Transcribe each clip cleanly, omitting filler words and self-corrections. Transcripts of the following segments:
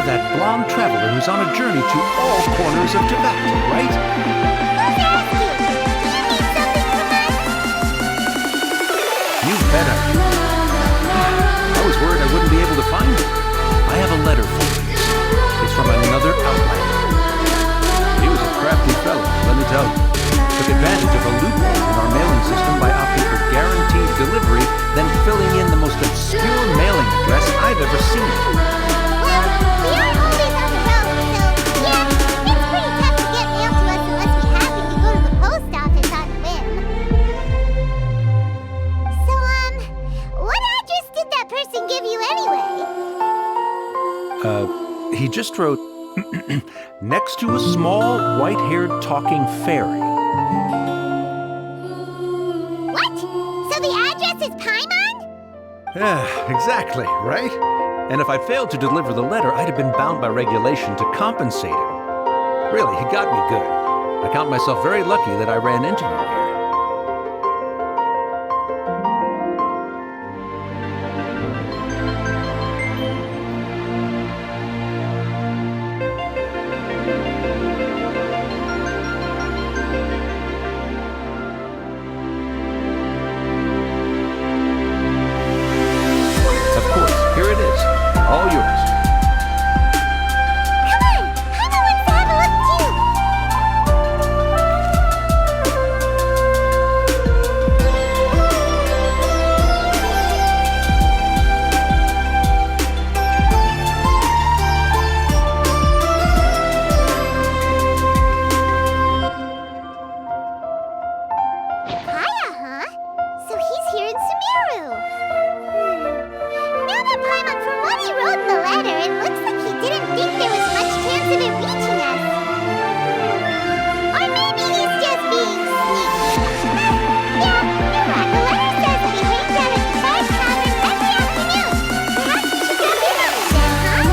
that blonde traveler who's on a journey to all corners of Tibet, right? Who's asking? Do you need something from us? You bet I do. I was worried I wouldn't be able to find it. I have a letter for you. It's from another outlander. He was a crafty fellow, let me tell you. Took advantage of a loophole in our mailing system by opting for guaranteed delivery, then filling in the most obscure mailing address I've ever seen. Well, we are always on the road, so yeah, it's pretty tough to get mail to us unless we happen to go to the post office on a whim. So, what address did that person give you anyway? He just wrote, next to a small, white-haired talking fairy. What? So the address is Paimon? Yeah, exactly, right? And if I failed to deliver the letter, I'd have been bound by regulation to compensate him. Really, he got me good. I count myself very lucky that I ran into you here. All yours. Come on! Paimon wants to have a look too! Kaya, huh? So he's here in Sumeru. Now that Paimon, from what he wrote in the letter, it looks like he didn't think there was much chance of it reaching us. Or maybe he's just being sneaky. Yeah, you're right. The letter says that he hangs out at the Five Tavern every afternoon. Perhaps we should drop in on him then, huh?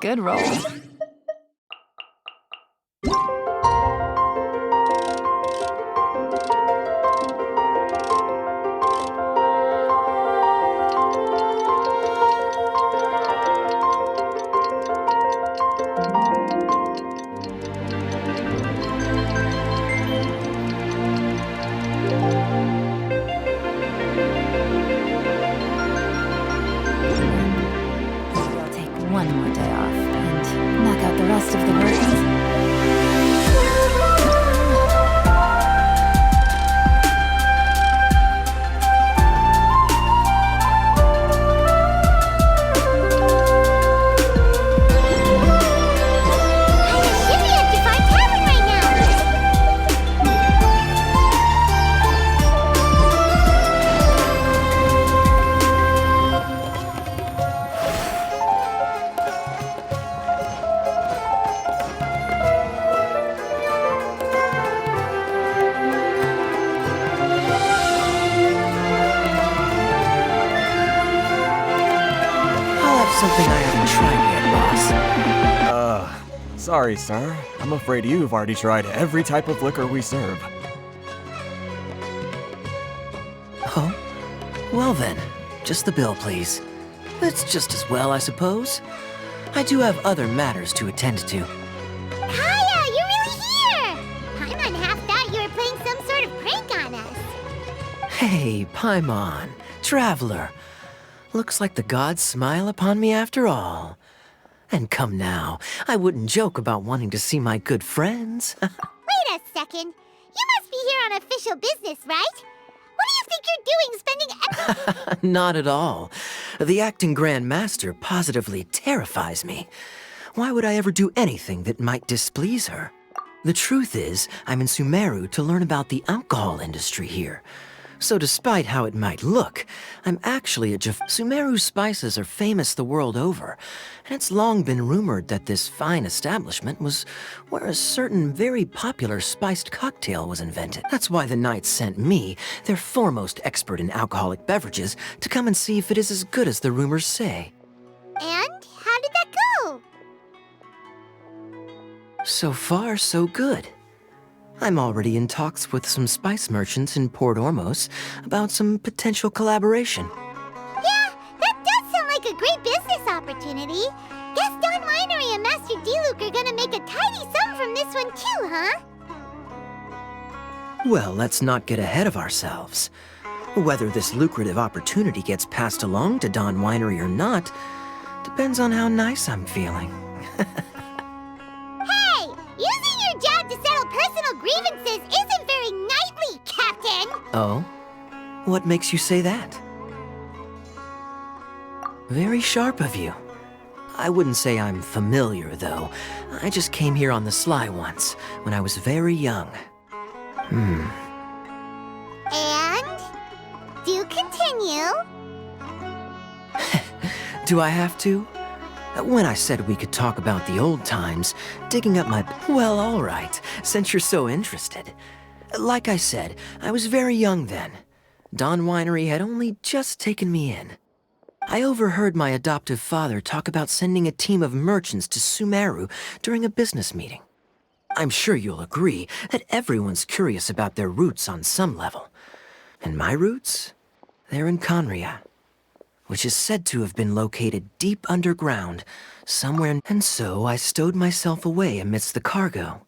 Good roll. I'll take one more day off and knock out the rest of the work. Something I haven't tried yet, boss. Sorry, sir. I'm afraid you've already tried every type of liquor we serve. Oh? Well then, just the bill, please. It's just as well, I suppose. I do have other matters to attend to. Kaya, you're really here! Paimon half thought you were playing some sort of prank on us. Hey, Paimon, traveler. Looks like the gods smile upon me after all. And come now, I wouldn't joke about wanting to see my good friends. Wait a second. You must be here on official business, right? What do you think you're doing spending Not at all. The acting Grand Master positively terrifies me. Why would I ever do anything that might displease her? The truth is, I'm in Sumeru to learn about the alcohol industry here. So despite how it might look, I'm actually a Sumeru spices are famous the world over, and it's long been rumored that this fine establishment was where a certain very popular spiced cocktail was invented. That's why the Knights sent me, their foremost expert in alcoholic beverages, to come and see if it is as good as the rumors say. And how did that go? So far, so good. I'm already in talks with some spice merchants in Port Ormos about some potential collaboration. Yeah, that does sound like a great business opportunity. Guess Don Winery and Master D-Luke are gonna make a tidy sum from this one too, huh? Well, let's not get ahead of ourselves. Whether this lucrative opportunity gets passed along to Don Winery or not depends on how nice I'm feeling. Hey, using your job to settle personal grievances isn't very knightly, Captain! Oh? What makes you say that? Very sharp of you. I wouldn't say I'm familiar, though. I just came here on the sly once, when I was very young. And? Do continue. Do I have to? When I said we could talk about the old times, digging up my... Well, all right, since you're so interested. Like I said, I was very young then. Don Winery had only just taken me in. I overheard my adoptive father talk about sending a team of merchants to Sumeru during a business meeting. I'm sure you'll agree that everyone's curious about their roots on some level. And my roots? They're in Conria, which is said to have been located deep underground, somewhere. And so I stowed myself away amidst the cargo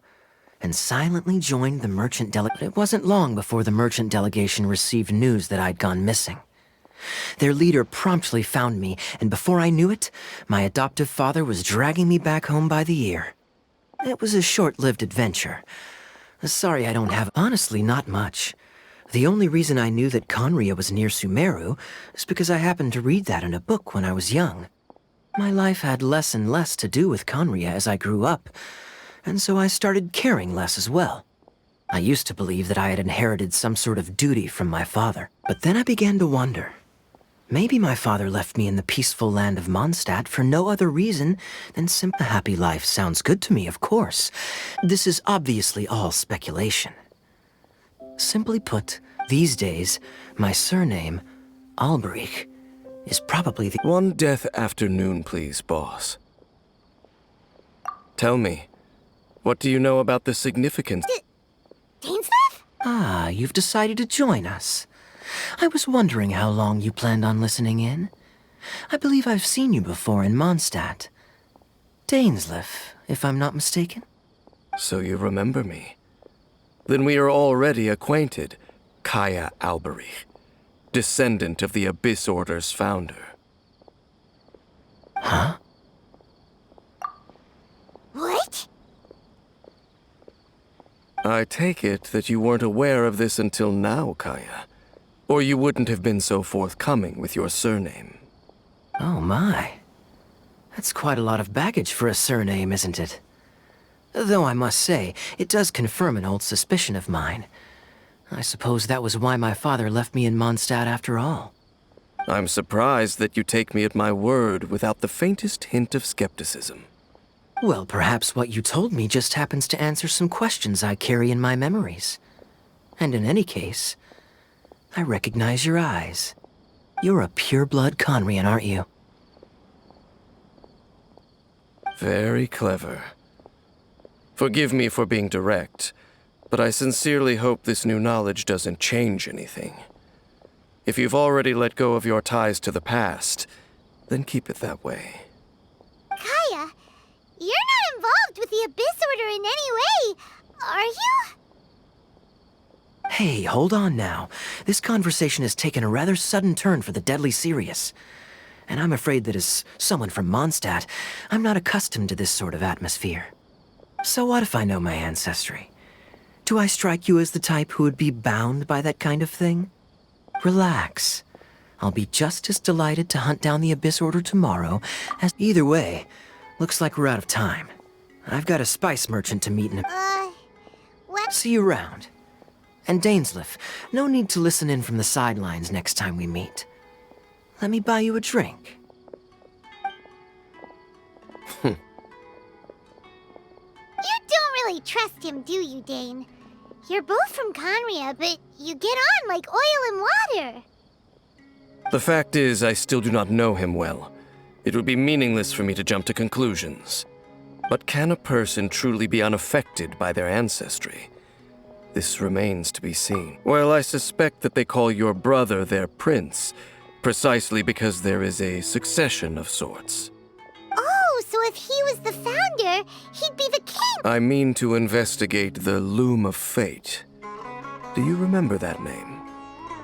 and silently joined the merchant delegation. It wasn't long before the merchant delegation received news that I'd gone missing. Their leader promptly found me, and before I knew it, my adoptive father was dragging me back home by the ear. It was a short-lived adventure. Sorry I don't have... Honestly, not much. The only reason I knew that Conria was near Sumeru is because I happened to read that in a book when I was young. My life had less and less to do with Conria as I grew up, and so I started caring less as well. I used to believe that I had inherited some sort of duty from my father, but then I began to wonder. Maybe my father left me in the peaceful land of Mondstadt for no other reason than a happy life sounds good to me, of course. This is obviously all speculation. Simply put, these days, my surname, Alberich, is probably the... One death afternoon, please, boss. Tell me, what do you know about the significance? Dainsleif? Ah, you've decided to join us. I was wondering how long you planned on listening in. I believe I've seen you before in Mondstadt. Dainsleif, if I'm not mistaken. So you remember me. Then we are already acquainted, Kaya Alberich, descendant of the Abyss Order's founder. Huh? What? I take it that you weren't aware of this until now, Kaya. Or you wouldn't have been so forthcoming with your surname. Oh my. That's quite a lot of baggage for a surname, isn't it? Though I must say, it does confirm an old suspicion of mine. I suppose that was why my father left me in Mondstadt after all. I'm surprised that you take me at my word without the faintest hint of skepticism. Well, perhaps what you told me just happens to answer some questions I carry in my memories. And in any case, I recognize your eyes. You're a pure-blood Conrian, aren't you? Very clever. Forgive me for being direct, but I sincerely hope this new knowledge doesn't change anything. If you've already let go of your ties to the past, then keep it that way. Kaya, you're not involved with the Abyss Order in any way, are you? Hey, hold on now. This conversation has taken a rather sudden turn for the deadly serious. And I'm afraid that as someone from Mondstadt, I'm not accustomed to this sort of atmosphere. So what if I know my ancestry? Do I strike you as the type who would be bound by that kind of thing? Relax. I'll be just as delighted to hunt down the Abyss Order tomorrow as... Either way, looks like we're out of time. I've got a spice merchant to meet in a... What? See you around. And Dainsleif, no need to listen in from the sidelines next time we meet. Let me buy you a drink. You don't really trust him, do you, Dane? You're both from Conria, but you get on like oil and water. The fact is, I still do not know him well. It would be meaningless for me to jump to conclusions. But can a person truly be unaffected by their ancestry? This remains to be seen. Well, I suspect that they call your brother their prince, precisely because there is a succession of sorts. Oh, so if he was the founder, he'd be the king! I mean to investigate the Loom of Fate. Do you remember that name?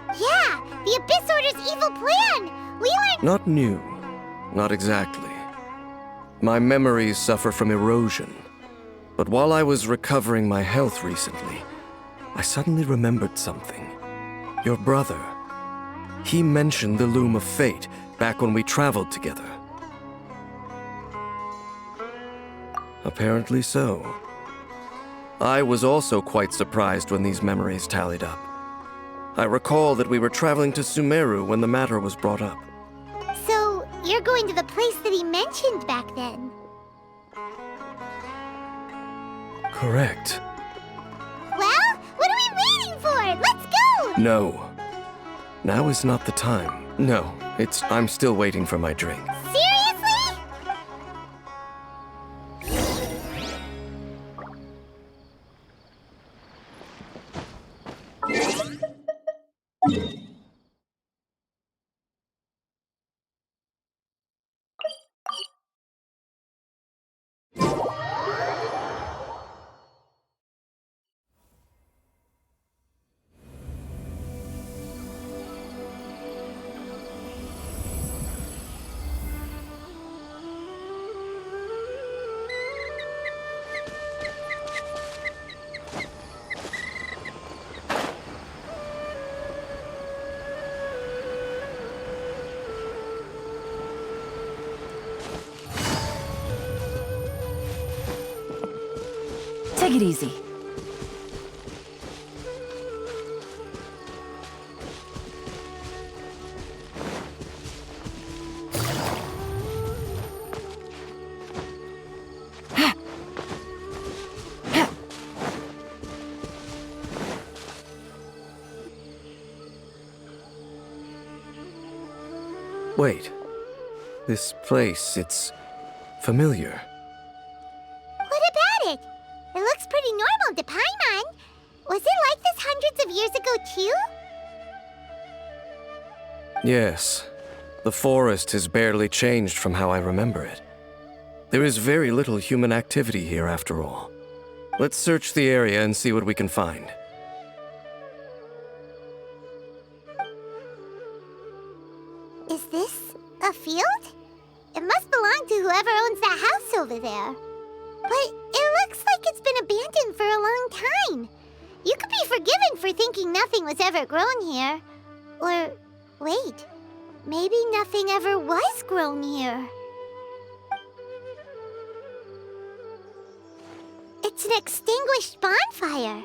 Yeah, the Abyss Order's evil plan! We learned— Not new. Not exactly. My memories suffer from erosion. But while I was recovering my health recently, I suddenly remembered something. Your brother. He mentioned the Loom of Fate back when we traveled together. Apparently so. I was also quite surprised when these memories tallied up. I recall that we were traveling to Sumeru when the matter was brought up. So, you're going to the place that he mentioned back then? Correct. Well, what are we waiting for? Let's go! No. Now is not the time. No, I'm still waiting for my drink. Seriously? Take it easy. Wait. This place, it's familiar. What about it? It looks pretty normal to Paimon. Was it like this hundreds of years ago, too? Yes. The forest has barely changed from how I remember it. There is very little human activity here, after all. Let's search the area and see what we can find. Is this a field? It must belong to whoever owns that house over there. But it looks like it's been abandoned for a long time. You could be forgiven for thinking nothing was ever grown here. Or, wait, maybe nothing ever was grown here. It's an extinguished bonfire.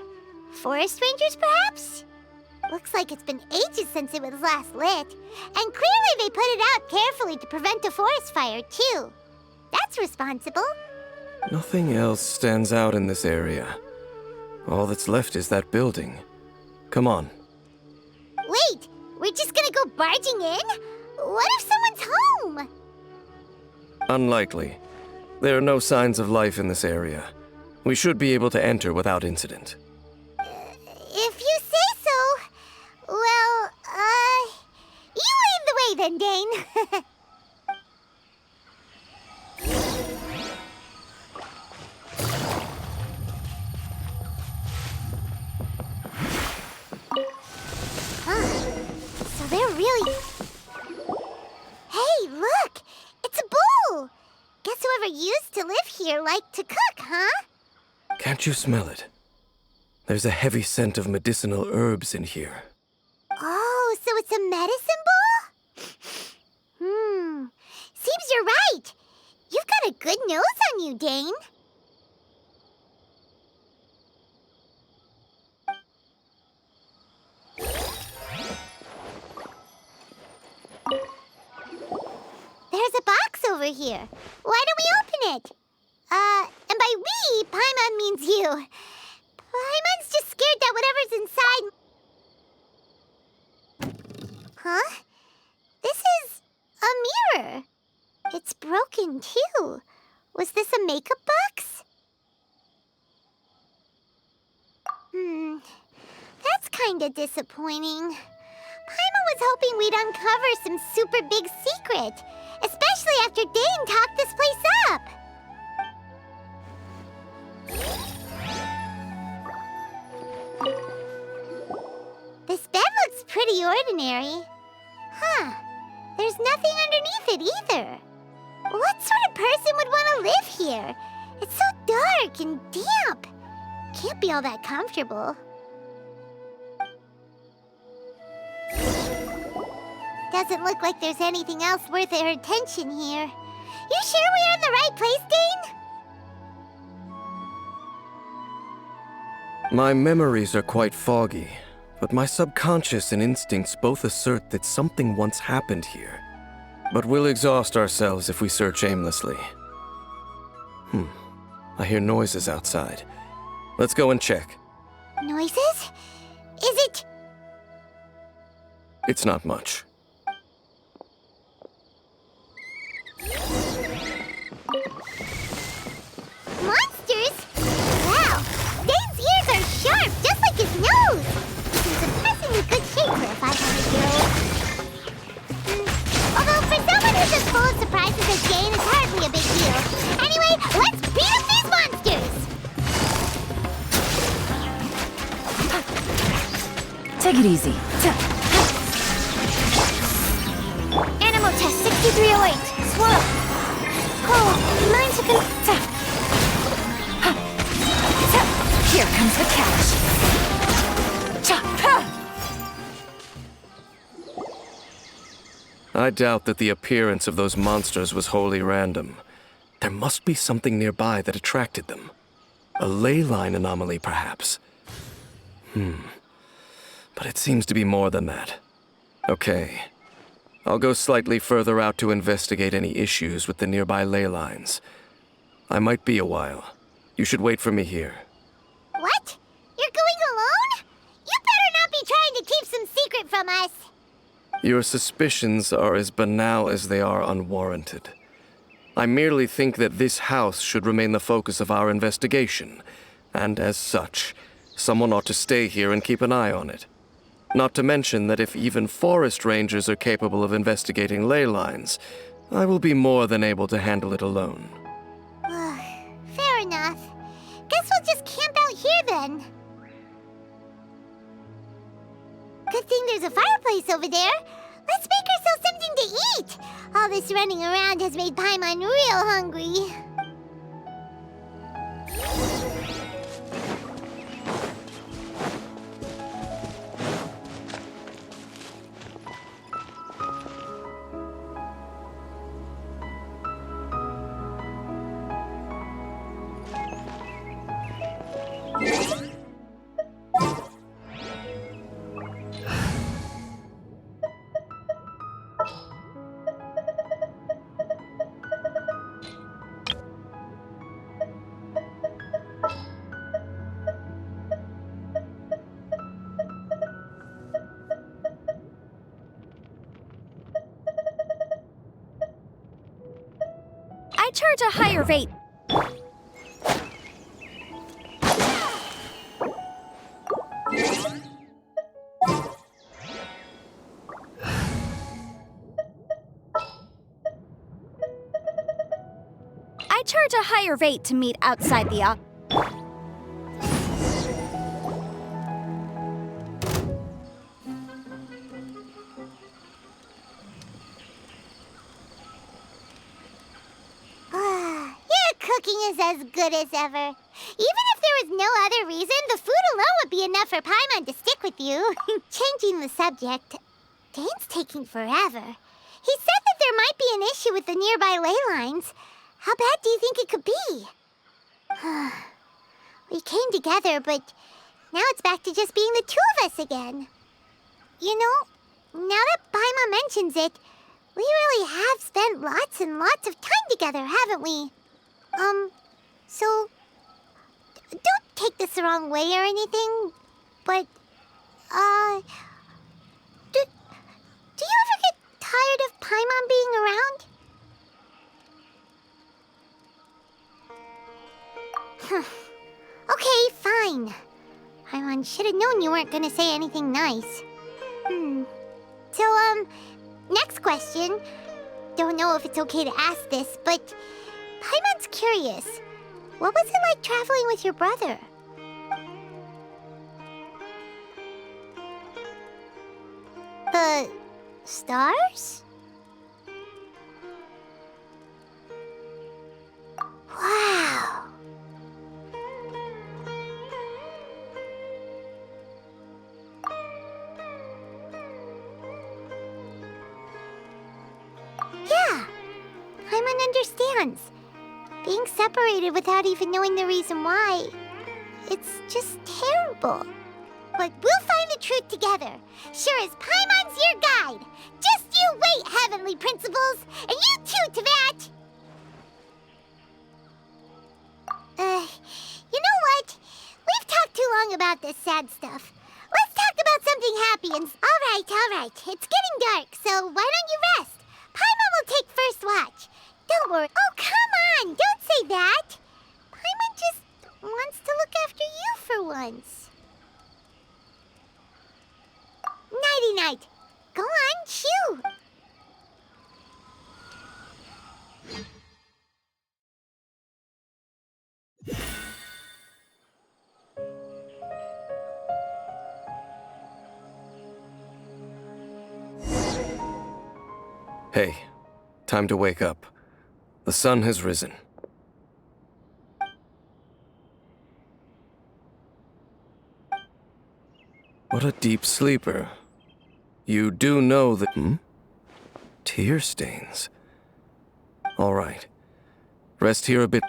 Forest rangers, perhaps? Looks like it's been ages since it was last lit. And clearly they put it out carefully to prevent a forest fire, too. That's responsible. Nothing else stands out in this area. All that's left is that building. Come on. Wait, we're just gonna go barging in? What if someone's home? Unlikely. There are no signs of life in this area. We should be able to enter without incident. If you say so. Well, you lead the way then, Dane. So they're really... Hey, look! It's a bull! Guess whoever used to live here liked to cook, huh? Can't you smell it? There's a heavy scent of medicinal herbs in here. Oh, so it's a medicine bull? you, Dane. There's a box over here. Why don't we open it? And by we, Paimon means you. Paimon's just scared that whatever's inside... Huh? This is a mirror. It's broken, too. Was this a makeup box? That's kinda disappointing. Paimon was hoping we'd uncover some super big secret, especially after Dane talked this place up. This bed looks pretty ordinary. Huh. There's nothing underneath it either. What sort of person would want to live here? It's so dark and damp. Can't be all that comfortable. Doesn't look like there's anything else worth our attention here. You sure we're in the right place, Dane? My memories are quite foggy, but my subconscious and instincts both assert that something once happened here. But we'll exhaust ourselves if we search aimlessly. I hear noises outside. Let's go and check. Noises? Is it... It's not much. Monsters? Wow, Dane's ears are sharp, just like his nose. He's surprisingly good shape for a 500-year-old. Although for someone who's as full of surprises as Dane, it's hardly a big deal. Anyway, let's beat up these monsters! Take it easy. Animal test 6308. Swirl. Oh, 9 seconds. Here comes the catch. I doubt that the appearance of those monsters was wholly random. There must be something nearby that attracted them. A ley line anomaly, perhaps. But it seems to be more than that. Okay. I'll go slightly further out to investigate any issues with the nearby ley lines. I might be a while. You should wait for me here. What? You're going alone? You better not be trying to keep some secret from us. Your suspicions are as banal as they are unwarranted. I merely think that this house should remain the focus of our investigation, and as such, someone ought to stay here and keep an eye on it. Not to mention that if even forest rangers are capable of investigating ley lines, I will be more than able to handle it alone. Fair enough. Guess we'll just camp out here then. Good thing there's a fireplace over there. Let's make ourselves something to eat. All this running around has made Paimon real hungry. I charge a higher rate. I charge a higher rate to meet outside the Cooking is as good as ever. Even if there was no other reason, the food alone would be enough for Paimon to stick with you. Changing the subject, Dane's taking forever. He said that there might be an issue with the nearby ley lines. How bad do you think it could be? We came together, but now it's back to just being the two of us again. You know, now that Paimon mentions it, we really have spent lots and lots of time together, haven't we? So, don't take this the wrong way or anything, but, do you ever get tired of Paimon being around? Okay, fine. Paimon should have known you weren't gonna say anything nice. So, next question. Don't know if it's okay to ask this, but Paimon's curious. What was it like traveling with your brother? The stars? Wow. Yeah, Paimon understands. Being separated without even knowing the reason why, it's just terrible. But we'll find the truth together. Sure as Paimon's your guide. Just you wait, Heavenly Principles, and you too, Teyvat. You know what? We've talked too long about this sad stuff. Let's talk about something happy and... All right. It's getting dark, so why don't you rest? Paimon will take first watch. Don't worry. Oh, come on! Don't say that! Paimon just wants to look after you for once. Nighty-night. Go on, chew. Hey, time to wake up. The sun has risen. What a deep sleeper. You do know that... Tear stains. All right. Rest here a bit.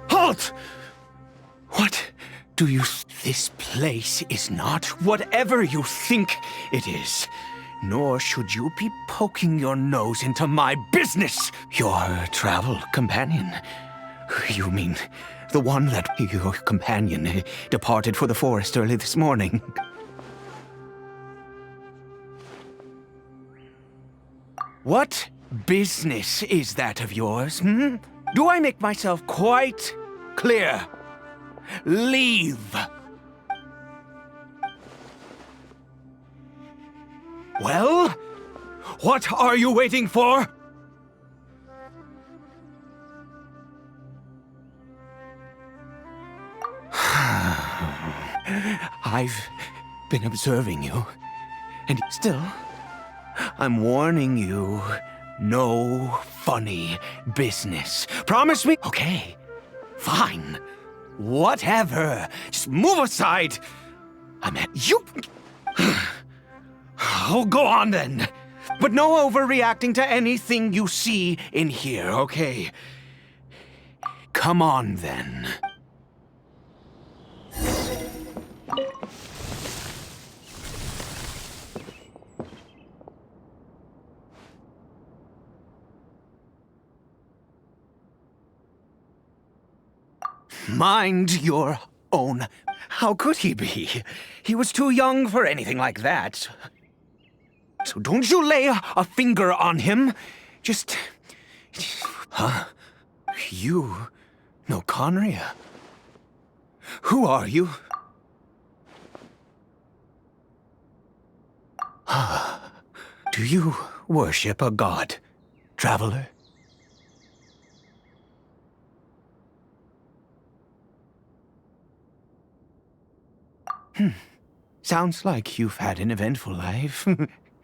Halt! What do you... This place is not whatever you think it is. Nor should you be poking your nose into my business. Your travel companion. You mean the one that your companion departed for the forest early this morning? What business is that of yours, Do I make myself quite clear? Leave! Well? What are you waiting for? I've been observing you, and still, I'm warning you, no funny business. Promise me? Okay, fine, whatever. Just move aside. I'm at you. Oh, go on then. But no overreacting to anything you see in here, okay? Come on then. Mind your own. How could he be? He was too young for anything like that. So don't you lay a finger on him. Just... Huh? You know Conria? Who are you? Do you worship a god, traveler? Sounds like you've had an eventful life.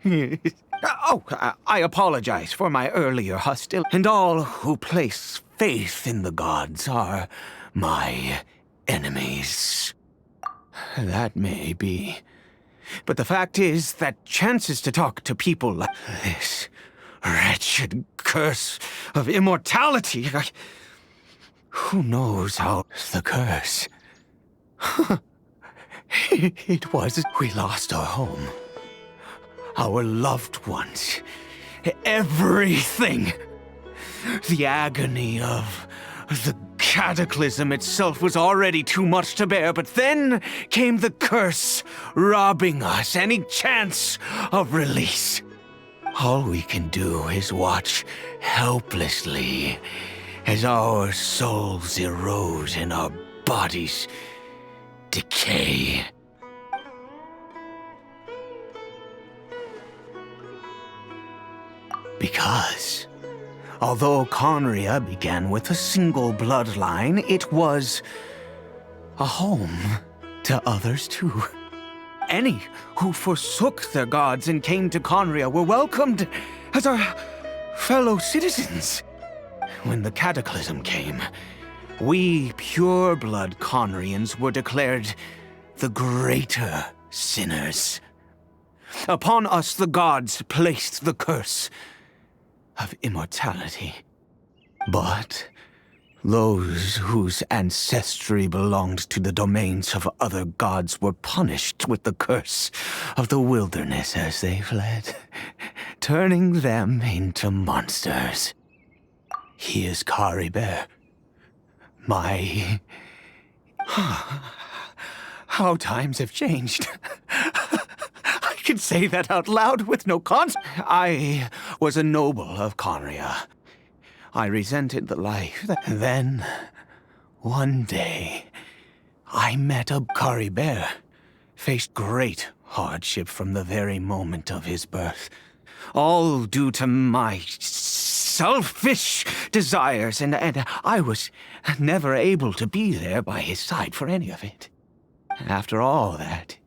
I apologize for my earlier hostility. And all who place faith in the gods are my enemies. That may be. But the fact is that chances to talk to people like this wretched curse of immortality. Who knows how the curse? It was we lost our home, our loved ones, everything. The agony of the cataclysm itself was already too much to bear, but then came the curse, robbing us any chance of release. All we can do is watch helplessly as our souls erode and our bodies decay. Because, although Conria began with a single bloodline, it was a home to others too. Any who forsook their gods and came to Conria were welcomed as our fellow citizens. When the cataclysm came, we pure-blood Conrians were declared the greater sinners. Upon us the gods placed the curse of immortality. But those whose ancestry belonged to the domains of other gods were punished with the curse of the wilderness as they fled, turning them into monsters. He is Caribert. My... How times have changed. I can say that out loud with no I was a noble of Conria. I resented the life. Then, one day, I met a Caribert. Faced great hardship from the very moment of his birth. All due to my selfish desires, and I was never able to be there by his side for any of it. After all that,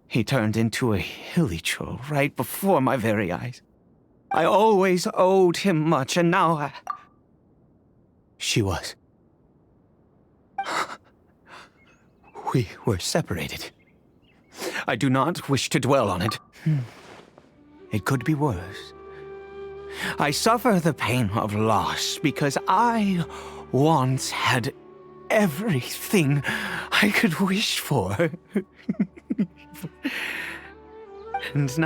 he turned into a hilly troll right before my very eyes. I always owed him much, and now she was. We were separated. I do not wish to dwell on it. It could be worse. I suffer the pain of loss because I once had everything I could wish for. And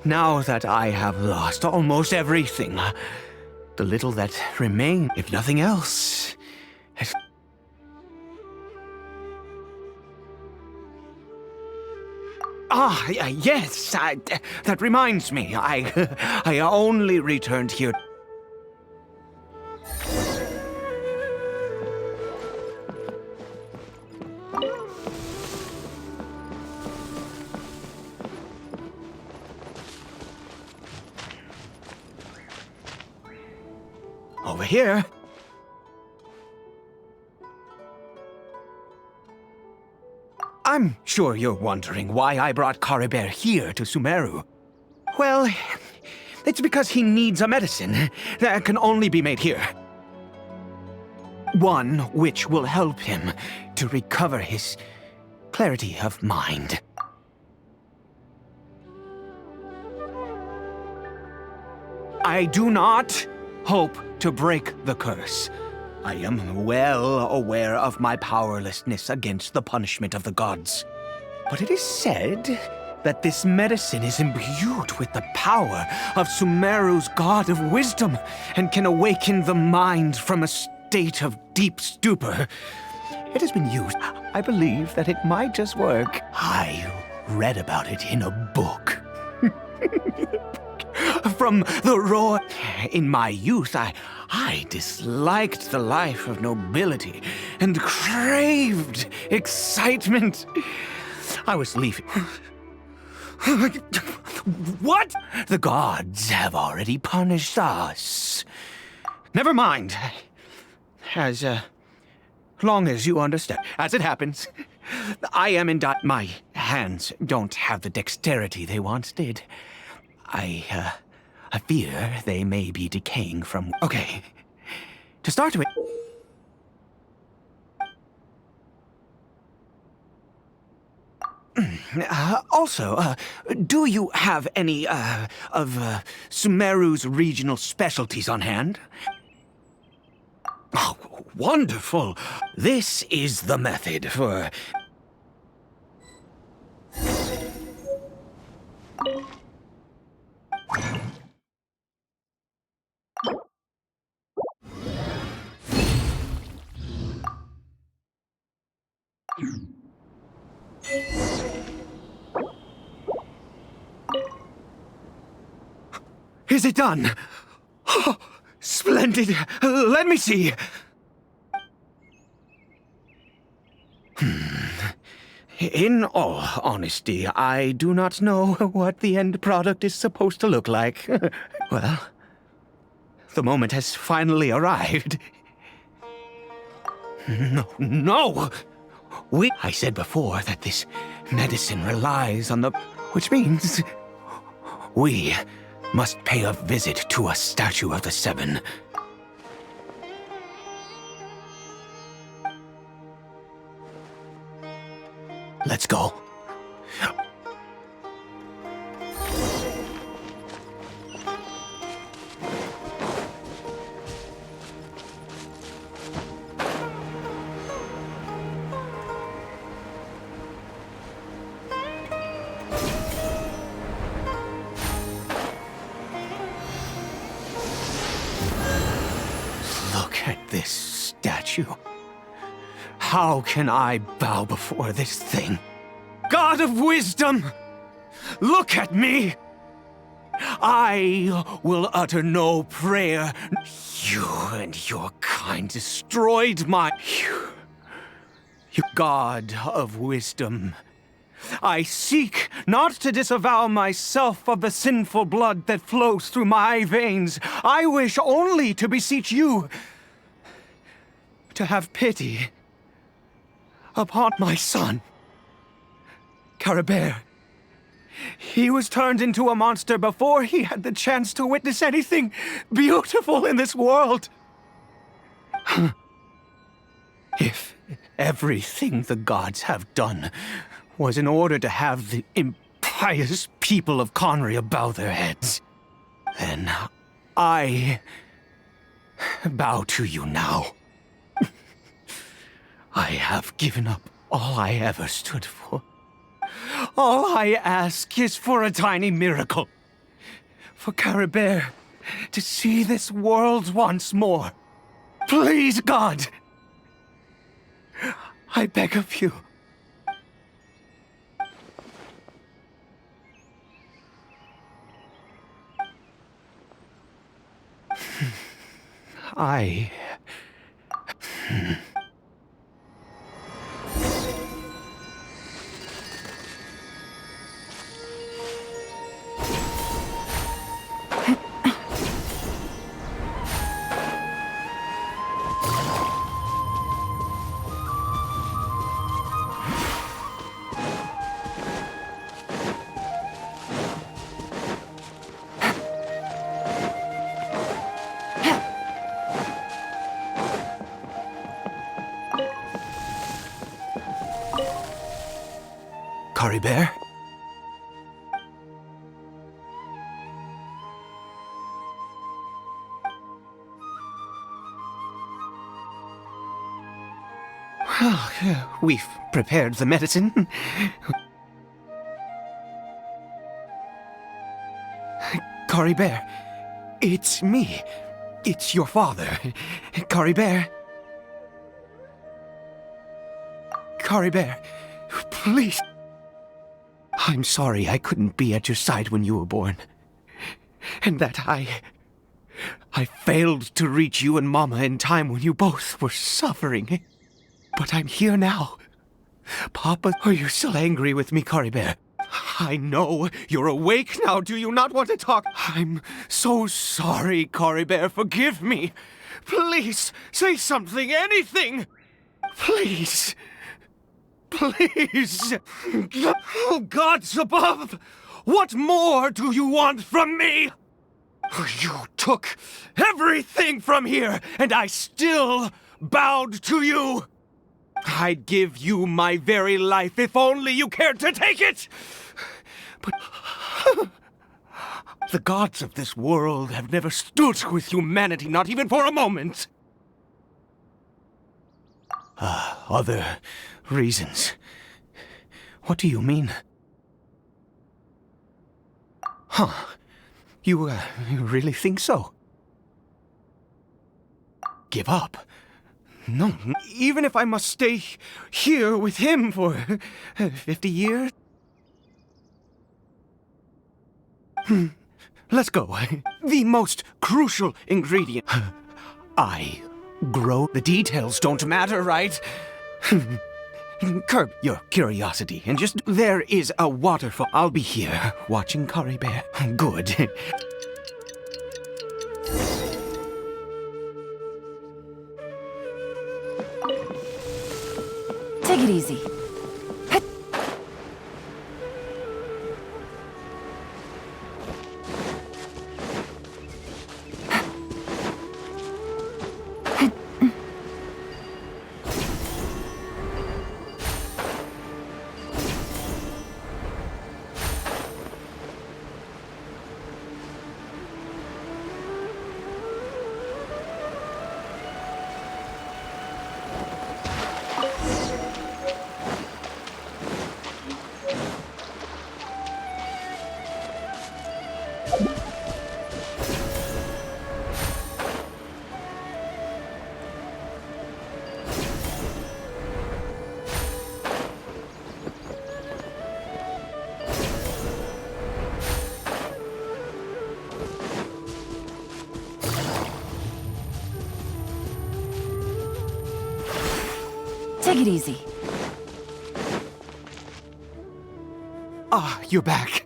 now that I have lost almost everything, the little that remains, if nothing else, has... Yes, that reminds me. I only returned here. Over here. I'm sure you're wondering why I brought Caribert here to Sumeru. Well, it's because he needs a medicine that can only be made here. One which will help him to recover his clarity of mind. I do not hope to break the curse. I am well aware of my powerlessness against the punishment of the gods. But it is said that this medicine is imbued with the power of Sumeru's god of wisdom and can awaken the mind from a state of deep stupor. It has been used. I believe that it might just work. I read about it in a book. From the roar. In my youth, I disliked the life of nobility and craved excitement. I was leaving. What? The gods have already punished us. Never mind. As long as you understand. As it happens, I am in doubt. My hands don't have the dexterity they once did. I fear they may be decaying from... Okay. To start with... Also, do you have any, of Sumeru's regional specialties on hand? Oh, wonderful! This is the method for... Is it done? Oh, splendid! Let me see! In all honesty, I do not know what the end product is supposed to look like. Well, the moment has finally arrived. No! I said before that this medicine relies on the... Which means... we must pay a visit to a statue of the Seven. Let's go. Look at this statue. How can I bow before this thing? God of wisdom! Look at me! I will utter no prayer. You and your kind destroyed my... You God of wisdom. I seek not to disavow myself of the sinful blood that flows through my veins. I wish only to beseech you to have pity upon my son, Caribert. He was turned into a monster before he had the chance to witness anything beautiful in this world. If everything the gods have done was in order to have the impious people of Conria bow their heads, then I bow to you now. I have given up all I ever stood for. All I ask is for a tiny miracle. For Caribert to see this world once more. Please, God! I beg of you. I... Caribert? Well, we've prepared the medicine. Caribert, it's me. It's your father. Caribert. Caribert, please. I'm sorry I couldn't be at your side when you were born. And that I failed to reach you and Mama in time when you both were suffering. But I'm here now. Papa, are you still angry with me, Cory Bear? I know you're awake now. Do you not want to talk? I'm so sorry, Cory Bear. Forgive me. Please, say something, anything. Please. Please. Oh, gods above. What more do you want from me? You took everything from here, and I still bowed to you. I'd give you my very life if only you cared to take it! But the gods of this world have never stood with humanity, not even for a moment. Other reasons. What do you mean? Huh. You really think so? Give up? No, even if I must stay here with him for 50 years? Let's go. The most crucial ingredient. I grow. The details don't matter, right? Curb your curiosity and just... There is a waterfall. I'll be here watching Cory Bear. Good. Take it easy. Take it easy. Ah, you're back.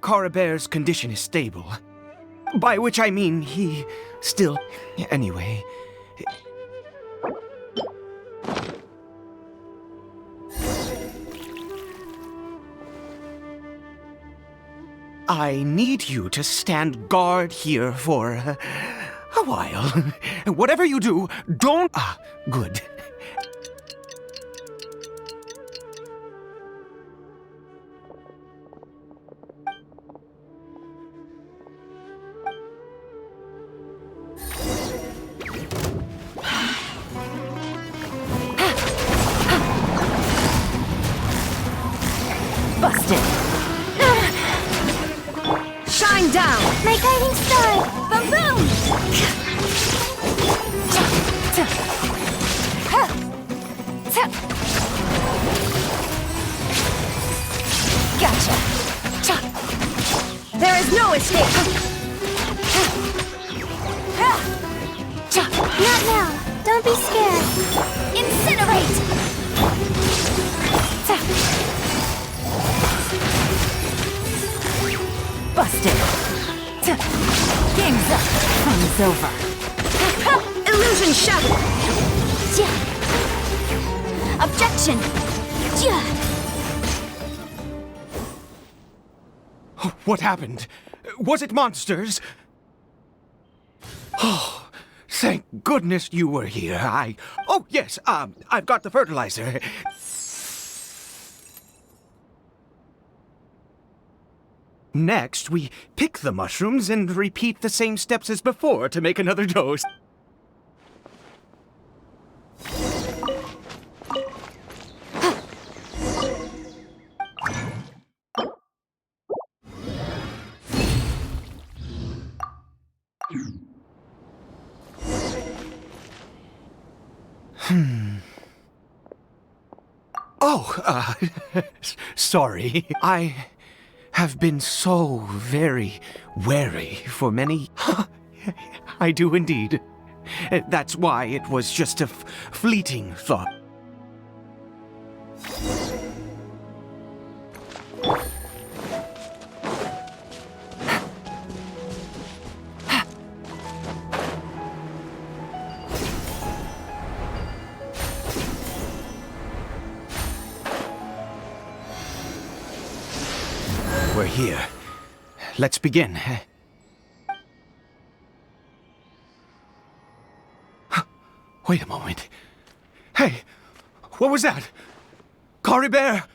Cory Bear's condition is stable. By which I mean he still... Anyway... I need you to stand guard here for a while. Whatever you do, don't... Ah, good. Busted. Shine down. My guiding star! Boom! Gotcha. There is no escape. Not now. Don't be scared. Incinerate. Busted. Game's up. Fun's over. Illusion shattered. Objection! What happened? Was it monsters? Oh, thank goodness you were here. Oh, yes, I've got the fertilizer. Next, we pick the mushrooms and repeat the same steps as before to make another dose. Oh, sorry. I have been so very wary for many... I do indeed. That's why it was just a fleeting thought. We're here. Let's begin. Wait a moment. Hey, what was that? Cory Bear!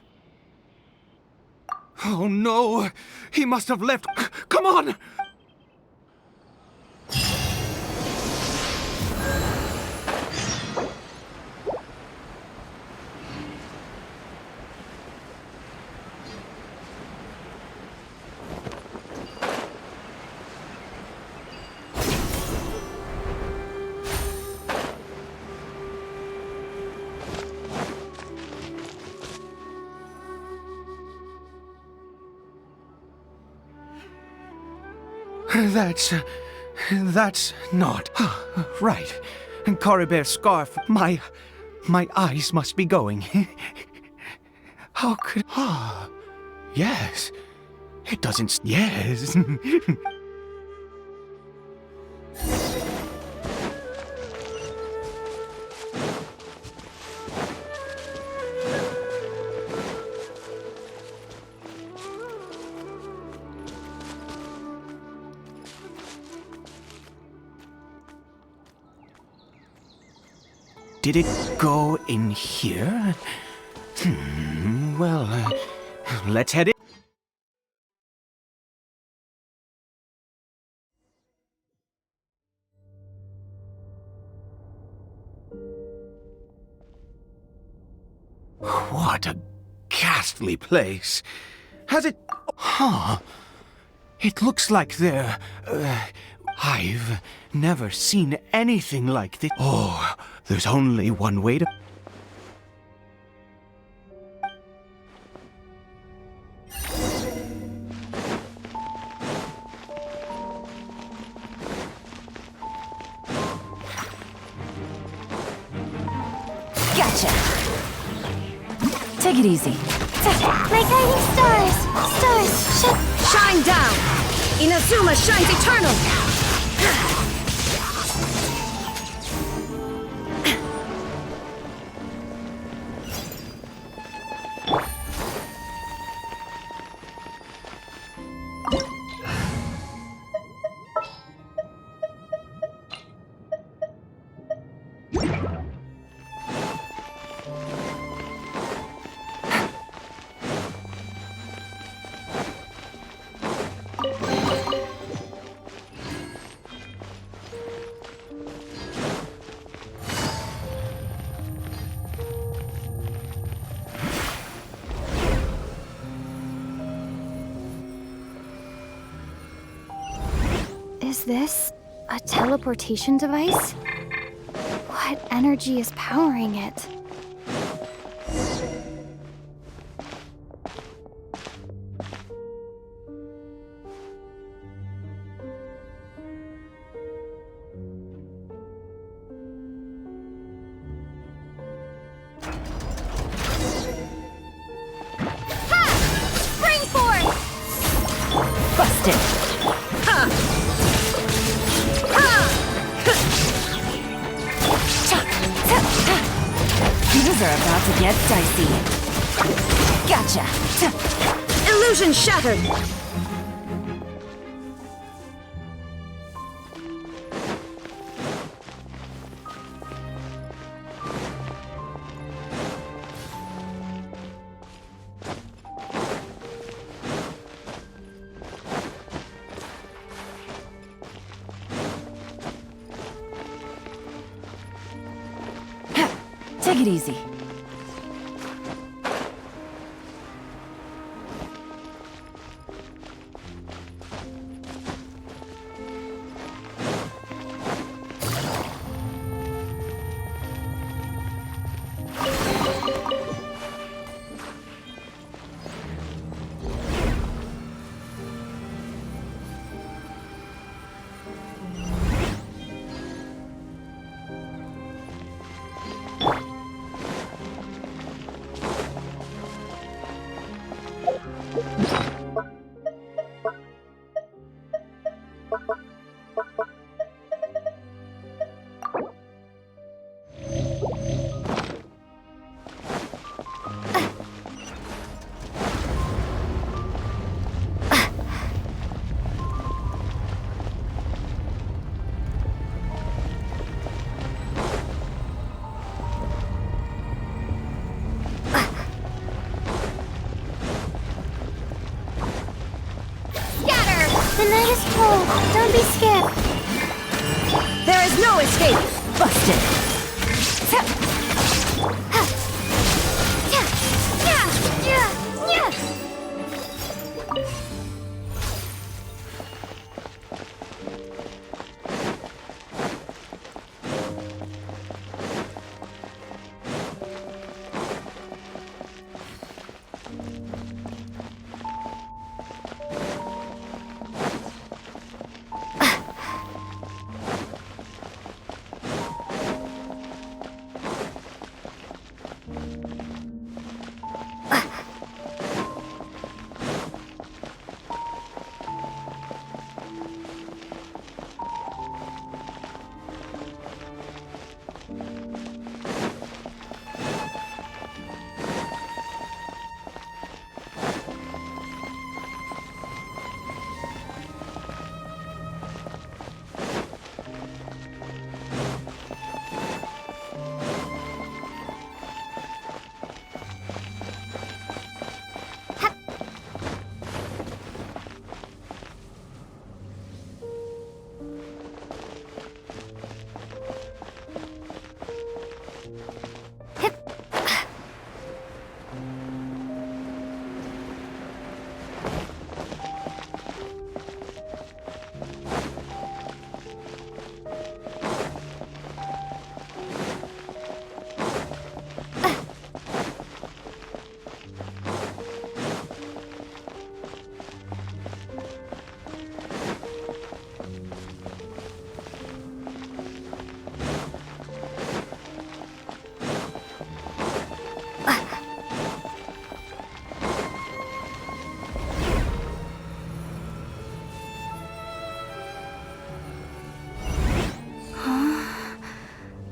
Oh no, he must have left. Come on! That's not right. Cory Bear's scarf. My eyes must be going. How could? Ah, yes. It doesn't. Yes. Did it go in here? Well, let's head in. What a ghastly place. Has it... Huh. It looks like there... I've never seen anything like this. Oh, there's only one way to... Gotcha! Take it easy. My guiding stars! Stars, Shine down! Inazuma shines eternal! Is this a teleportation device? What energy is powering it? Spring force! Busted! Things are about to get dicey. Gotcha! Illusion shattered! Take it easy. Don't be scared. There is no escape! Busted!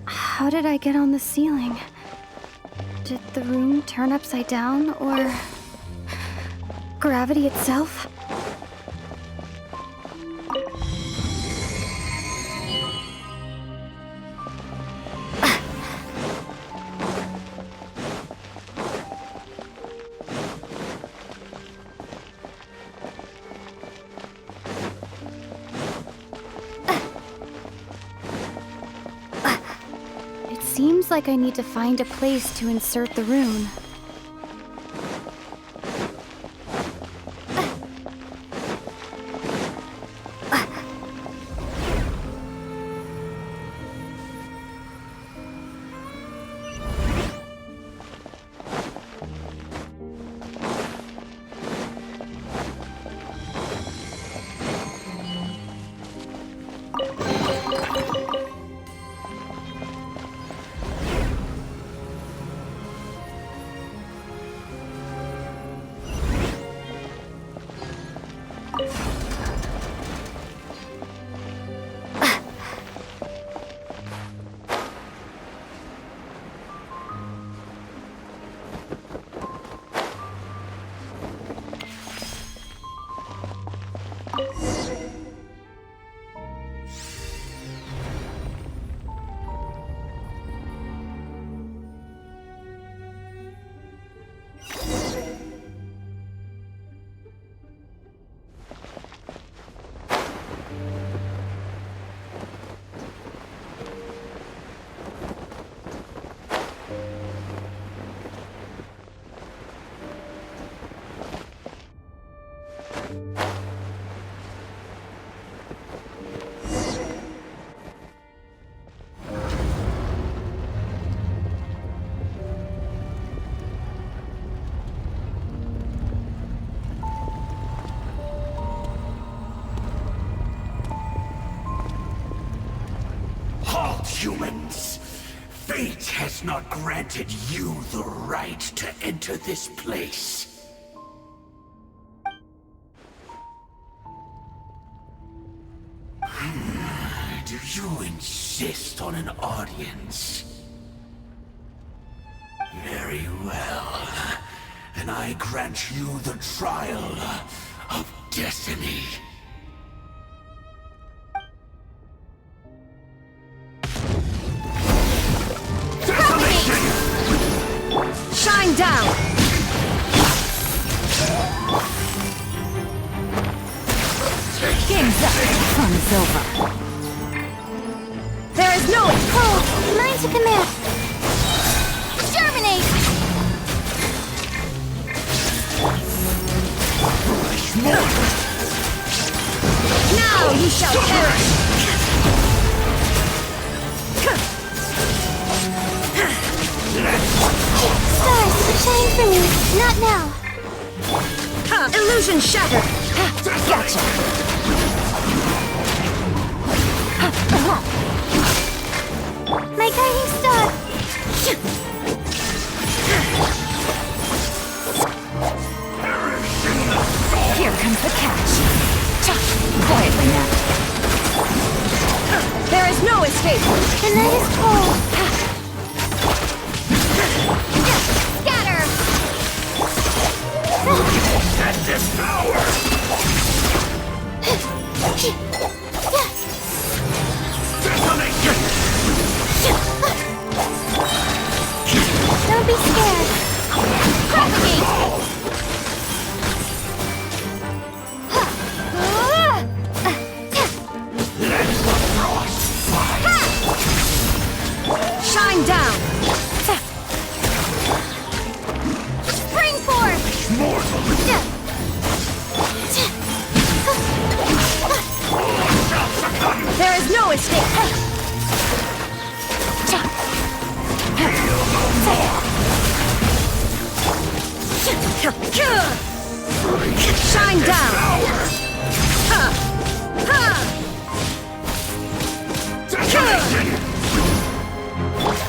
How did I get on the ceiling? Did the room turn upside down, or gravity itself? Seems like I need to find a place to insert the rune. Humans, fate has not granted you the right to enter this place. Do you insist on an audience? Very well. Then I grant you the trial of destiny. Shine down! Game's up! fun is over. There is no Cold. Mine to command. Exterminate! Now you shall perish! Stars, shine for me. Not now. Illusion shattered! Gotcha! My guiding star. Here comes the catch. Quietly now. There is no escape! The night is cold. Scatter! At this power! Detonation! Don't be scared. Propagate! Let the frost fight! Shine down! Spring forth! Mortal! There is no escape! Shine down!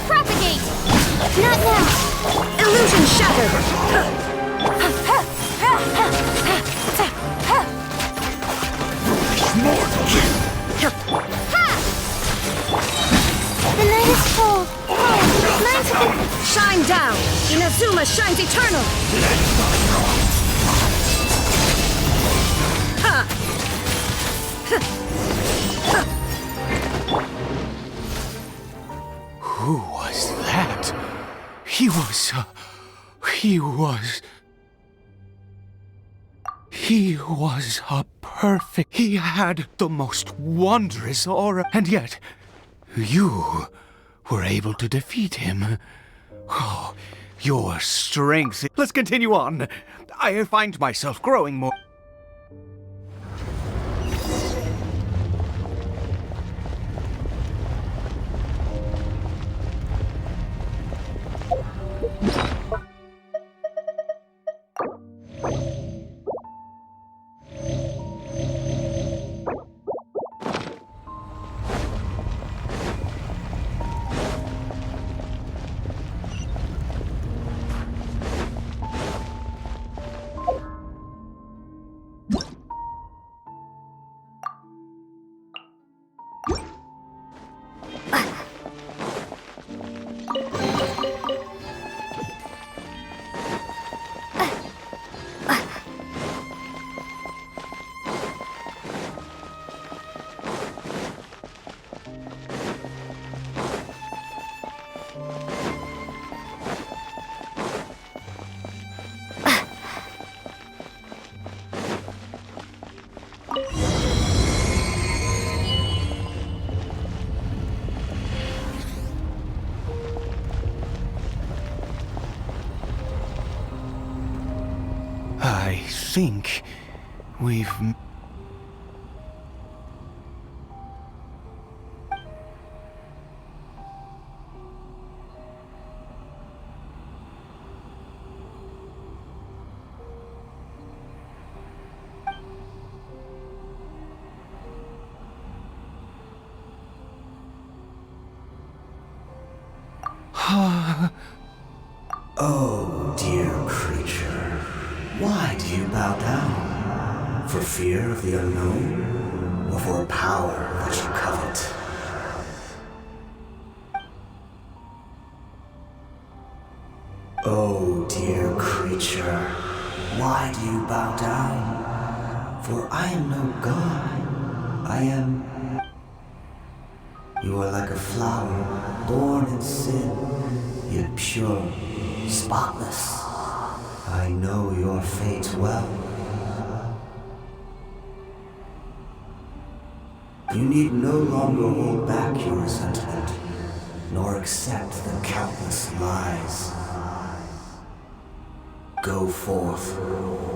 Propagate! Not now. Illusion shattered! The night is cold. Cold. Mine to command. Shine down! Inazuma shines eternal! Who was that? He was a perfect... He had the most wondrous aura, and yet you were able to defeat him. Oh, your strength... Let's continue on. I find myself growing more... I think we've... Oh, dear creature, why do you bow down? For fear of the unknown, or for power that you covet? Oh, dear creature, why do you bow down? For I am no god, I am... You are like a flower, born in sin, yet pure, spotless. I know your fate well. You need no longer hold back your resentment, nor accept the countless lies. Go forth,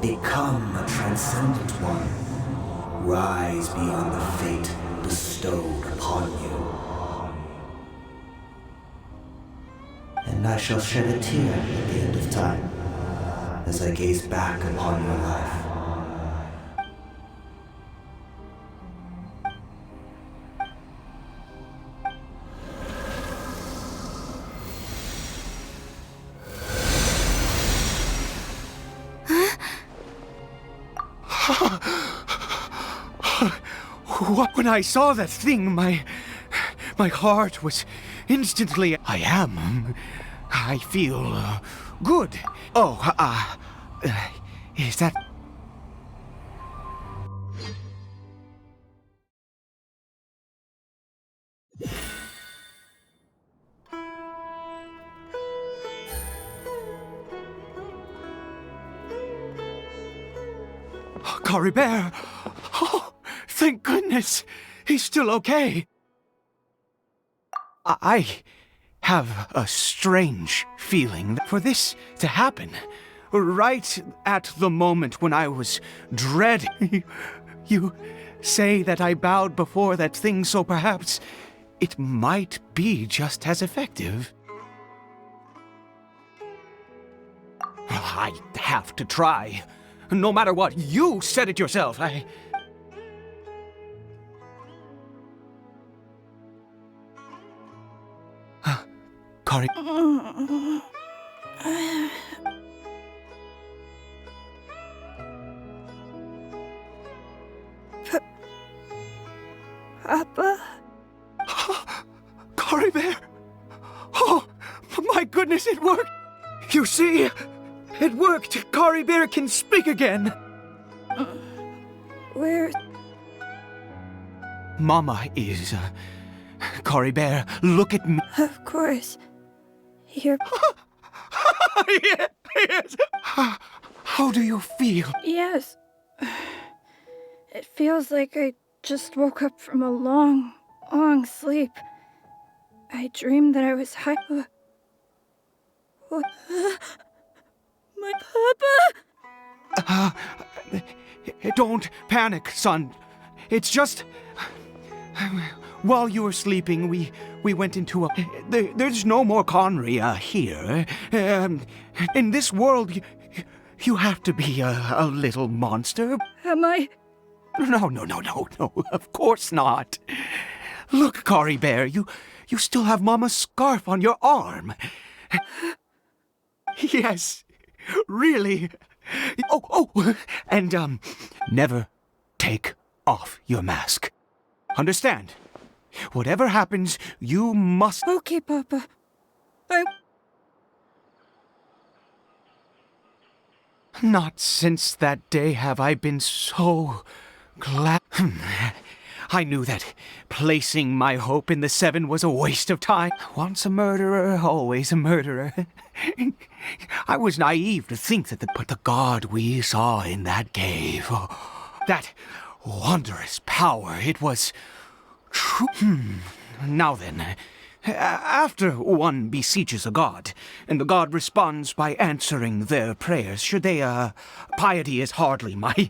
become a transcendent one. Rise beyond the fate bestowed upon you. And I shall shed a tear at the end of time, as I gaze back upon your life. When I saw that thing, my heart was instantly. I feel good. Oh, is that? Cory Bear! Oh, thank goodness! He's still okay. I have a strange feeling for this to happen. Right at the moment when I was dreading. You say that I bowed before that thing, so perhaps it might be just as effective. I have to try. No matter what, you said it yourself. Cory. Papa? Cory Bear! Oh, my goodness, it worked! You see? It worked! Cory Bear can speak again! Where? Mama is... Cory Bear, look at me. Of course. You're... Yes! How do you feel? Yes. It feels like I just woke up from a long, long sleep. I dreamed that I was high... What? My papa? Don't panic, son. It's just... While you were sleeping, we went into a... There's no more Conry here. In this world, you have to be a little monster. Am I? No, of course not. Look, Cory Bear, you still have Mama's scarf on your arm. Yes, really. Oh, and, never take off your mask. Understand? Whatever happens, you must... Okay, Papa. Not since that day have I been so glad... I knew that placing my hope in the Seven was a waste of time. Once a murderer, always a murderer. I was naive to think that but the god we saw in that cave, that wondrous power, it was true. Now then, after one beseeches a god, and the god responds by answering their prayers, should they, piety is hardly my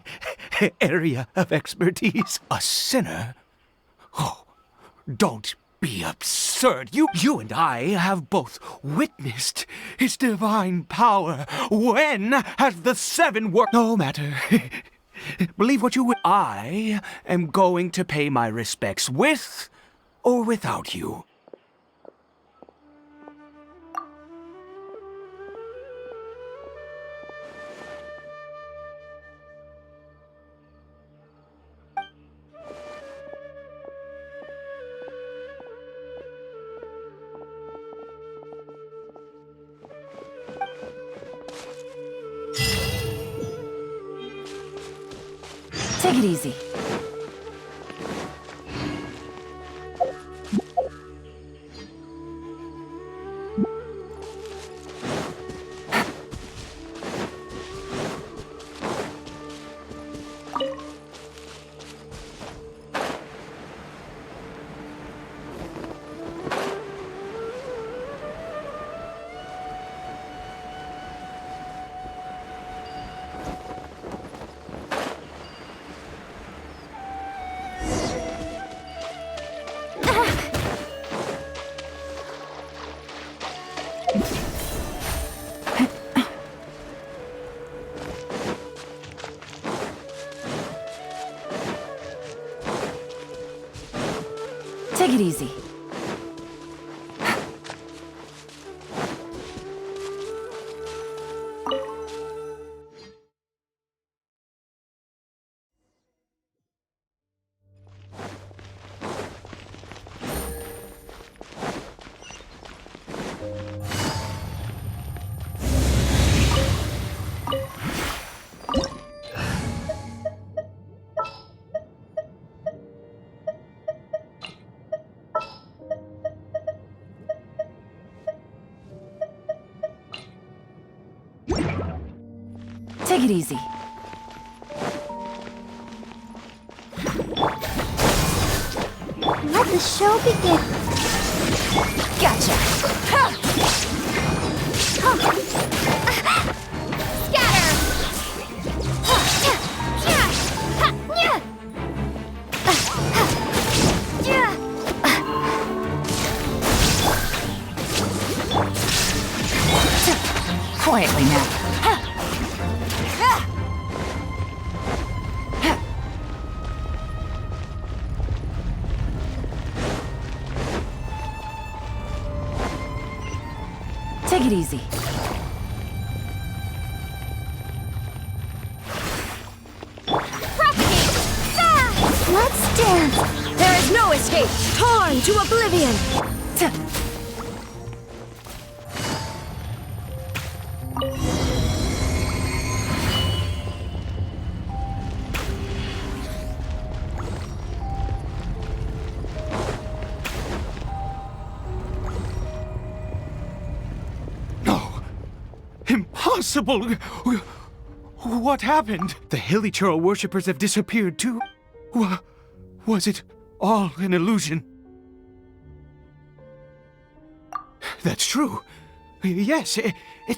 area of expertise. A sinner? Oh, don't be absurd. You and I have both witnessed his divine power. When has the Seven worked? No matter. Believe what you will. I am going to pay my respects with or without you. Take it easy. Take it easy. Take it easy. Let the show begin. Gotcha. Ha! Scatter! Quietly now. Take it easy. Propagate! Let's dance! There is no escape! Torn to oblivion! Impossible! What happened? The Hilly Churl worshippers have disappeared too. Was it all an illusion? That's true. Yes, it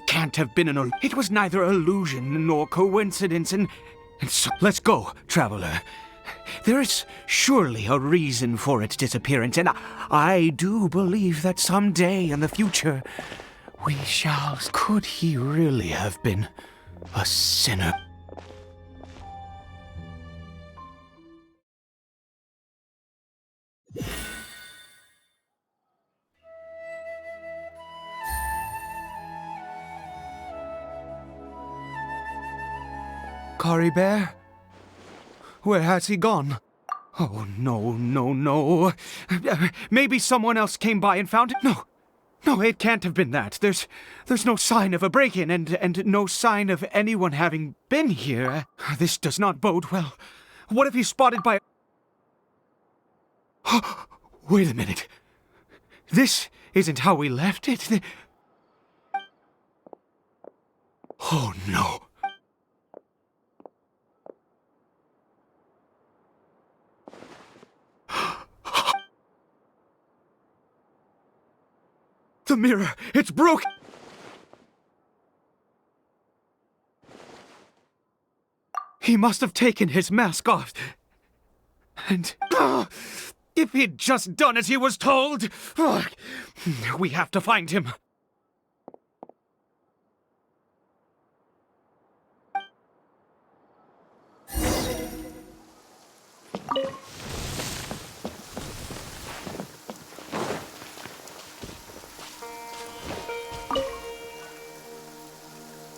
can't have been it was neither illusion nor coincidence, and so let's go, traveler. There is surely a reason for its disappearance, and I do believe that someday in the future we shall. Could he really have been a sinner? Cory Bear? Where has he gone? Oh, no. Maybe someone else came by and found it? No, it can't have been that. There's no sign of a break-in and no sign of anyone having been here. This does not bode well. What if he's spotted by... Wait a minute. This isn't how we left it. Oh, no. The mirror, it's broken! He must have taken his mask off. And... if he'd just done as he was told! We have to find him.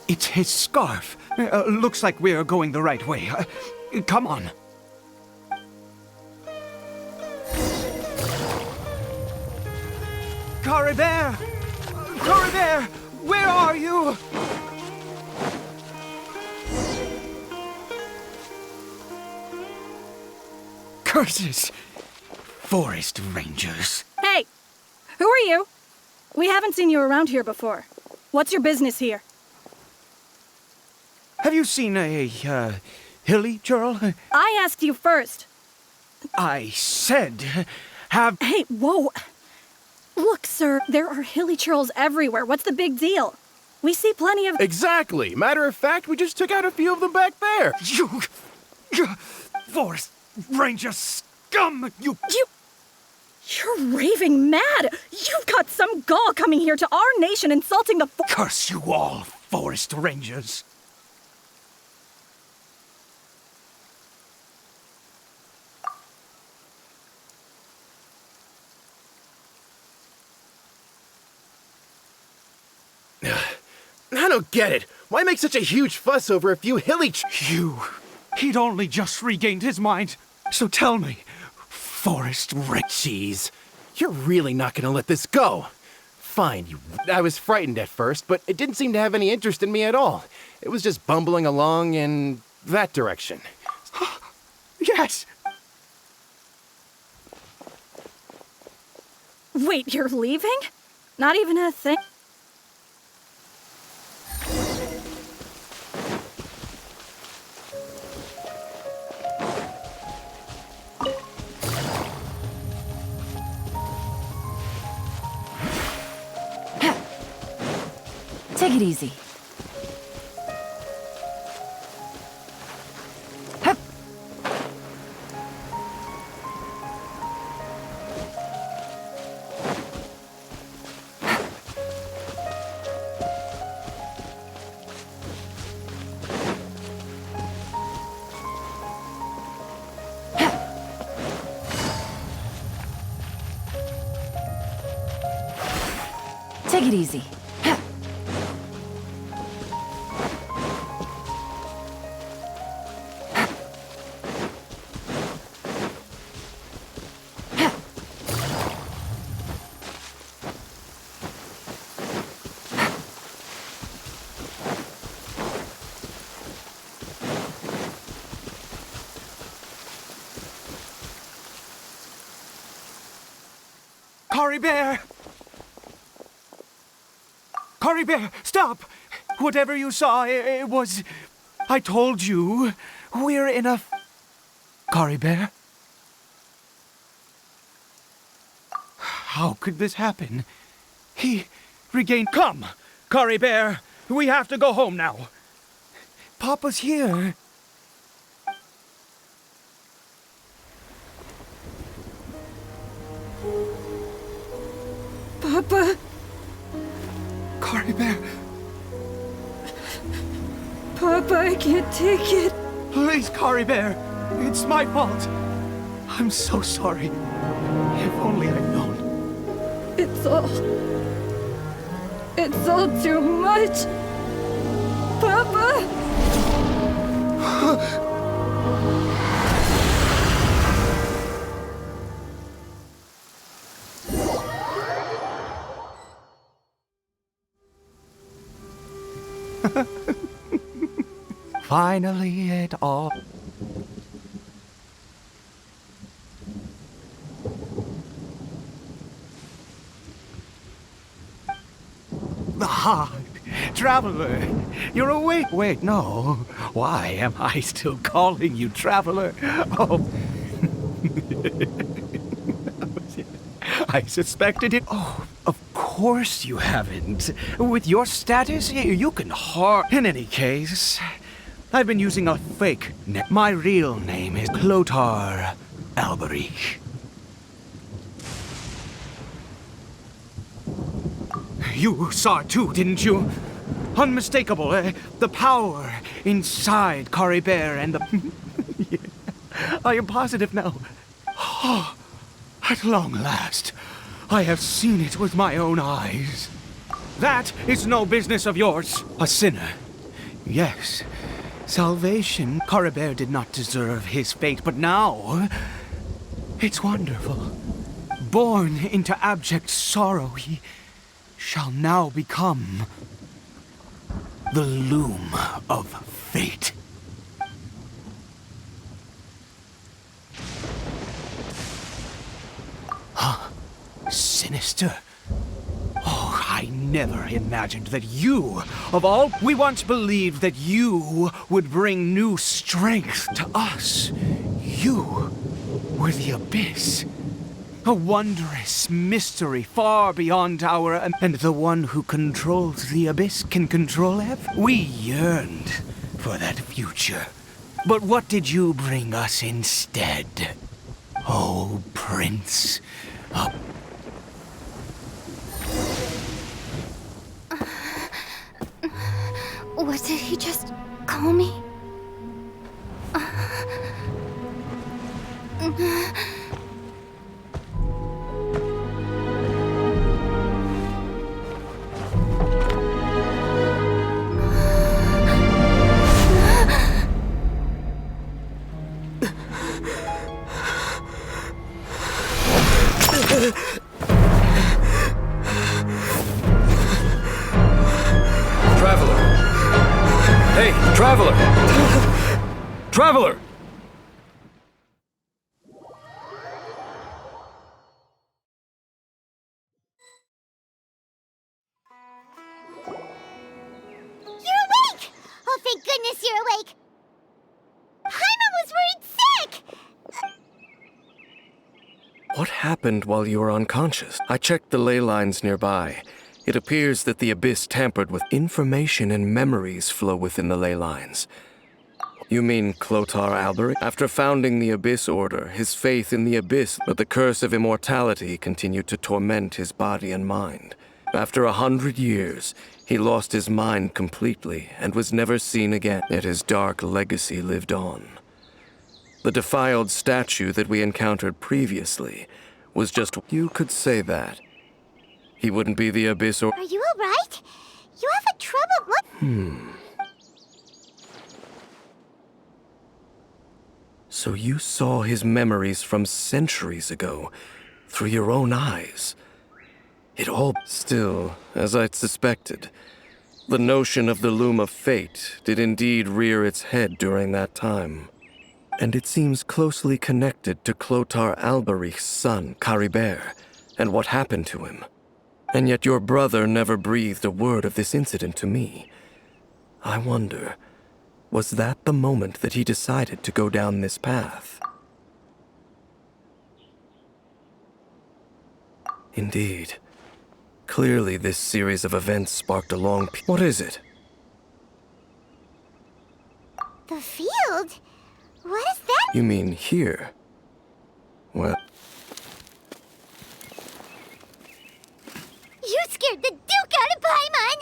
It's his scarf. Looks like we're going the right way. Come on. Cory Bear! Cory Bear! Where are you? Curses! Forest Rangers. Hey! Who are you? We haven't seen you around here before. What's your business here? Have you seen a, Hilly Churl? I asked you first. I said, have... Hey, whoa! Look, sir, there are Hilly Churls everywhere. What's the big deal? We see plenty of... Exactly. Matter of fact, we just took out a few of them back there. You... Forest Ranger scum! You're raving mad! You've got some gall coming here to our nation insulting the... Curse you all, Forest Rangers! don't get it. Why make such a huge fuss over a few hilly He'd only just regained his mind. So tell me, Forest Cheese, you're really not gonna let this go. Fine, I was frightened at first, but it didn't seem to have any interest in me at all. It was just bumbling along in that direction. Yes! Wait, you're leaving? Not even a thing? Take it easy. Hup. Take it easy. Cory Bear! Cory Bear, stop! Whatever you saw, it was... I told you, we're in a... Cory Bear? How could this happen? He regained... Come! Cory Bear, we have to go home now. Papa's here. Papa? Cory Bear, Papa, I can't take it. please, Cory Bear. It's my fault. I'm so sorry. If only I'd known. It's all too much. Papa! Finally, it all... Ah, Traveler, you're awake. Wait, no. Why am I still calling you Traveler? Oh. I suspected it. Oh, of course you haven't. With your status, you can In any case, I've been using a fake name. My real name is Clotar Alberich. You saw it too, didn't you? Unmistakable, the power inside Cory Bear and the... Yeah, I am positive now. Oh, at long last, I have seen it with my own eyes. That is no business of yours. A sinner. Yes, salvation. Cory Bear did not deserve his fate, but now... It's wonderful. Born into abject sorrow, he shall now become the loom of fate. Huh? Sinister? Oh, I never imagined that you, of all... We once believed that you would bring new strength to us. You were the abyss. A wondrous mystery far beyond our... And the one who controls the abyss can control everything. We yearned for that future. But what did you bring us instead? Oh, Prince. What did he just call me? Hey, traveler! Traveler! You're awake! Oh, thank goodness you're awake! Paimon was worried sick! What happened while you were unconscious? I checked the ley lines nearby. It appears that the Abyss tampered with information and memories flow within the ley lines. You mean Clotar Alberic? After founding the Abyss Order, his faith in the Abyss, but the curse of immortality continued to torment his body and mind. After 100 years, he lost his mind completely and was never seen again, yet his dark legacy lived on. The defiled statue that we encountered previously was just... You could say that. He wouldn't be the Abyss or... Are you alright? You have a troubled look. So you saw his memories from centuries ago, through your own eyes. It all... Still, as I'd suspected, the notion of the Loom of Fate did indeed rear its head during that time. And it seems closely connected to Clotar Alberic's son, Caribert, and what happened to him. And yet your brother never breathed a word of this incident to me. I wonder, was that the moment that he decided to go down this path? Indeed. Clearly this series of events sparked a long... What is it? The field? What is that? You mean here? Well... You scared the Duke out of Paimon!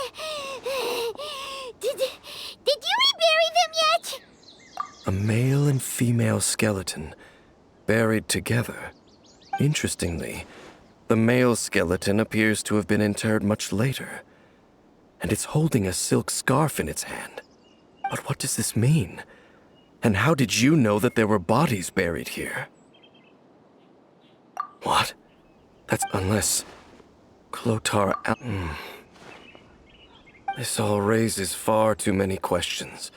Did you rebury them yet? A male and female skeleton, buried together. Interestingly, the male skeleton appears to have been interred much later, and it's holding a silk scarf in its hand. But what does this mean? And how did you know that there were bodies buried here? What? That's unless... Clotar This all raises far too many questions.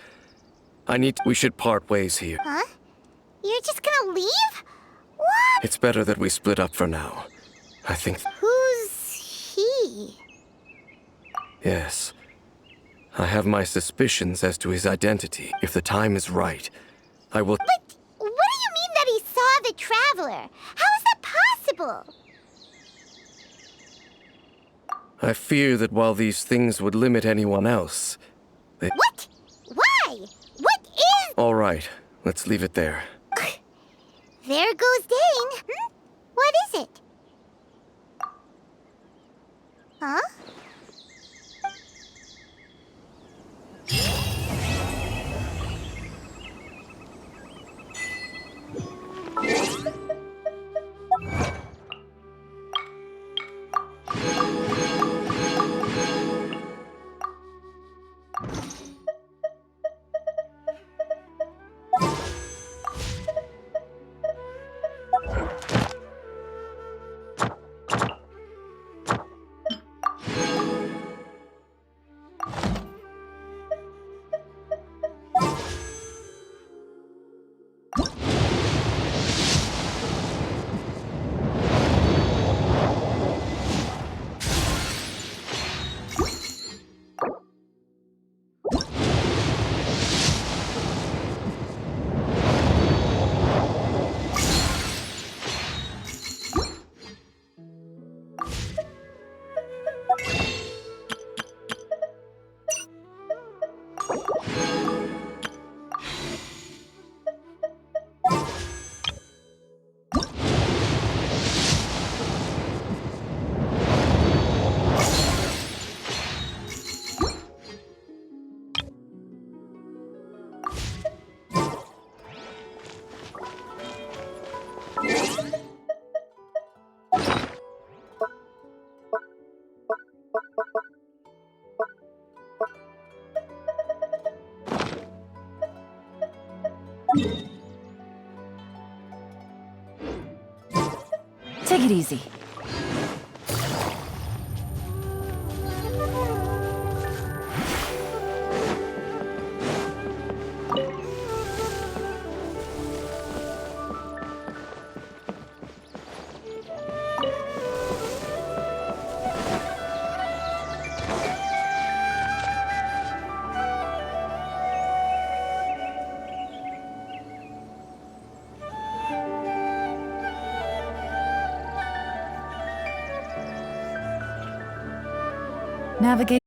We should part ways here. Huh? You're just gonna leave? What? It's better that we split up for now. I think... Who's he? Yes. I have my suspicions as to his identity. If the time is right, I will... But what do you mean that he saw the Traveler? How is that possible? I fear that while these things would limit anyone else... What? Why? What is... All right, let's leave it there. There goes Dane. What is it? Huh? Take it easy. navigate.